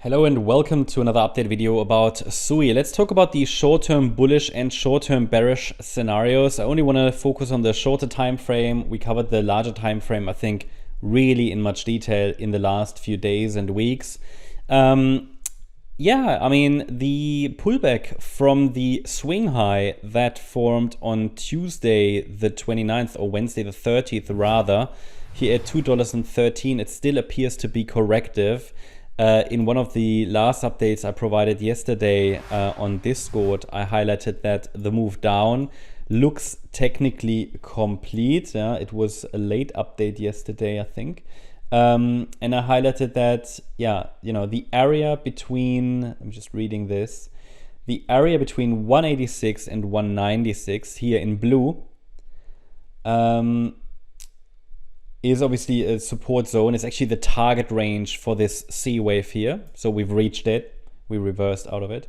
Hello and welcome to another update video about SUI. Let's talk about the short-term bullish and short-term bearish scenarios. I only want to focus on the shorter time frame. We covered the larger time frame, I think, really in much detail in the last few days and weeks. The pullback from the swing high that formed on Tuesday the 29th or Wednesday the 30th rather, here at $2.13, it still appears to be corrective. In one of the last updates I provided yesterday on Discord, I highlighted that the move down looks technically complete. It was a late update yesterday, I think. And I highlighted that, the area between, I'm just reading this, the area between 186 and 196 here in blue is obviously a support zone. It's actually the target range for this C wave here. So we've reached it, we reversed out of it.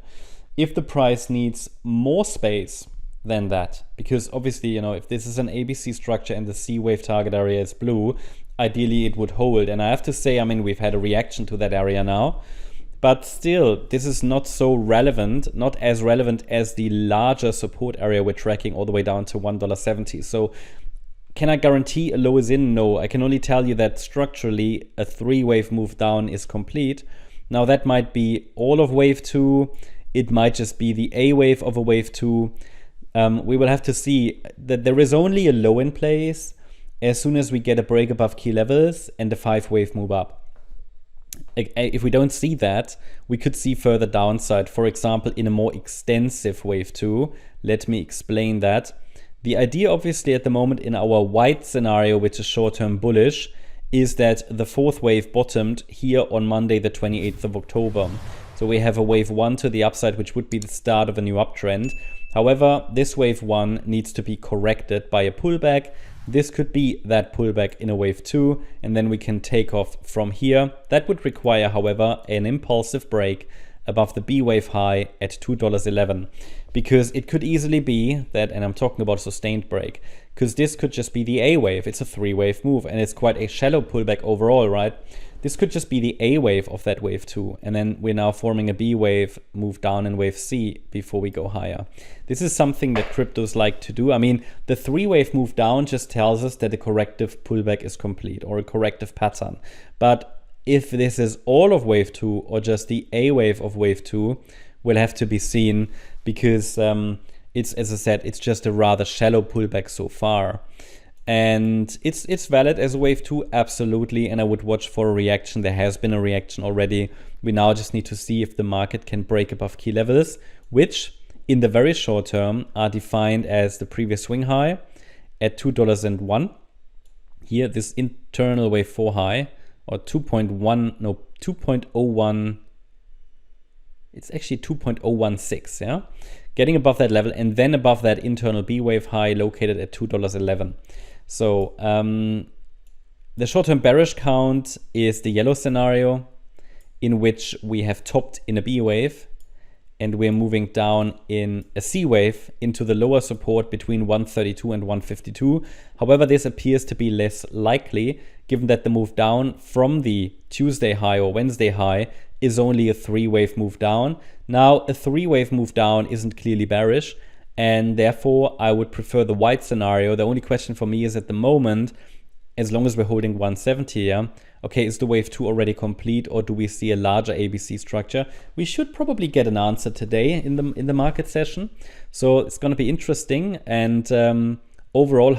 If the price needs more space than that, because obviously, if this is an ABC structure and the C wave target area is blue, ideally it would hold. And I have to say, we've had a reaction to that area now, but still, this is not so relevant, not as relevant as the larger support area we're tracking all the way down to $1.70. So can I guarantee a low is in? No, I can only tell you that structurally a three-wave move down is complete. Now that might be all of wave 2. It might just be the A wave of a wave 2. We will have to see that there is only a low in place as soon as we get a break above key levels and a 5-wave move up. If we don't see that, we could see further downside, for example, in a more extensive wave 2. Let me explain that. The idea, obviously, at the moment in our white scenario, which is short-term bullish, is that the fourth wave bottomed here on Monday, the 28th of October. So we have a wave 1 to the upside, which would be the start of a new uptrend. However, this wave 1 needs to be corrected by a pullback. This could be that pullback in a wave 2, and then we can take off from here. That would require, however, an impulsive break above the B wave high at $2.11, because it could easily be that, and I'm talking about a sustained break, because this could just be the A wave. It's a 3-wave move and it's quite a shallow pullback overall, right? This could just be the A wave of that wave 2, and then we're now forming a B wave move down in wave C before we go higher. This is something that cryptos like to do. The 3-wave move down just tells us that a corrective pullback is complete, or a corrective pattern. But if this is all of wave 2 or just the A wave of wave 2 will have to be seen, because it's, as I said, it's just a rather shallow pullback so far. And it's valid as a wave 2, absolutely, and I would watch for a reaction. There has been a reaction already. We now just need to see if the market can break above key levels, which in the very short term are defined as the previous swing high at $2.01. Here, this internal wave 4 high, or 2.01, it's actually 2.016, yeah? Getting above that level, and then above that internal B wave high located at $2.11. So the short-term bearish count is the yellow scenario, in which we have topped in a B wave and we're moving down in a C wave into the lower support between 132 and 152. However, this appears to be less likely, given that the move down from the Tuesday high or Wednesday high is only a 3-wave move down. Now, a 3-wave move down isn't clearly bearish, and therefore I would prefer the white scenario. The only question for me is, at the moment, as long as we're holding 170, yeah, okay, is the wave 2 already complete, or do we see a larger ABC structure? We should probably get an answer today in the market session. So it's going to be interesting. And overall,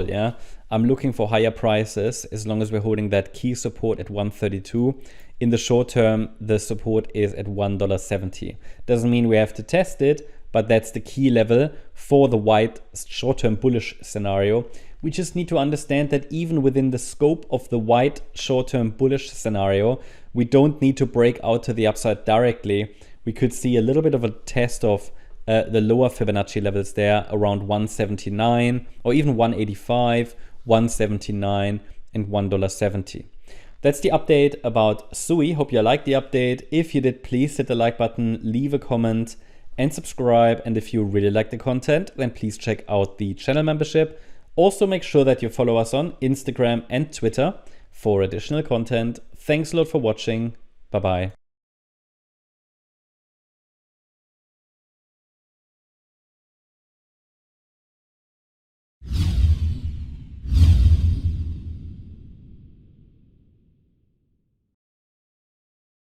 yeah, I'm looking for higher prices as long as we're holding that key support at 132. In the short term, the support is at $1.70. Doesn't mean we have to test it, but that's the key level for the white short-term bullish scenario. We just need to understand that even within the scope of the white short-term bullish scenario, we don't need to break out to the upside directly. We could see a little bit of a test of the lower Fibonacci levels there around 179 or even 185, 179 and $1.70. That's the update about SUI. Hope you liked the update. If you did, please hit the like button, leave a comment and subscribe. And if you really like the content, then please check out the channel membership. Also, make sure that you follow us on Instagram and Twitter for additional content. Thanks a lot for watching. Bye-bye.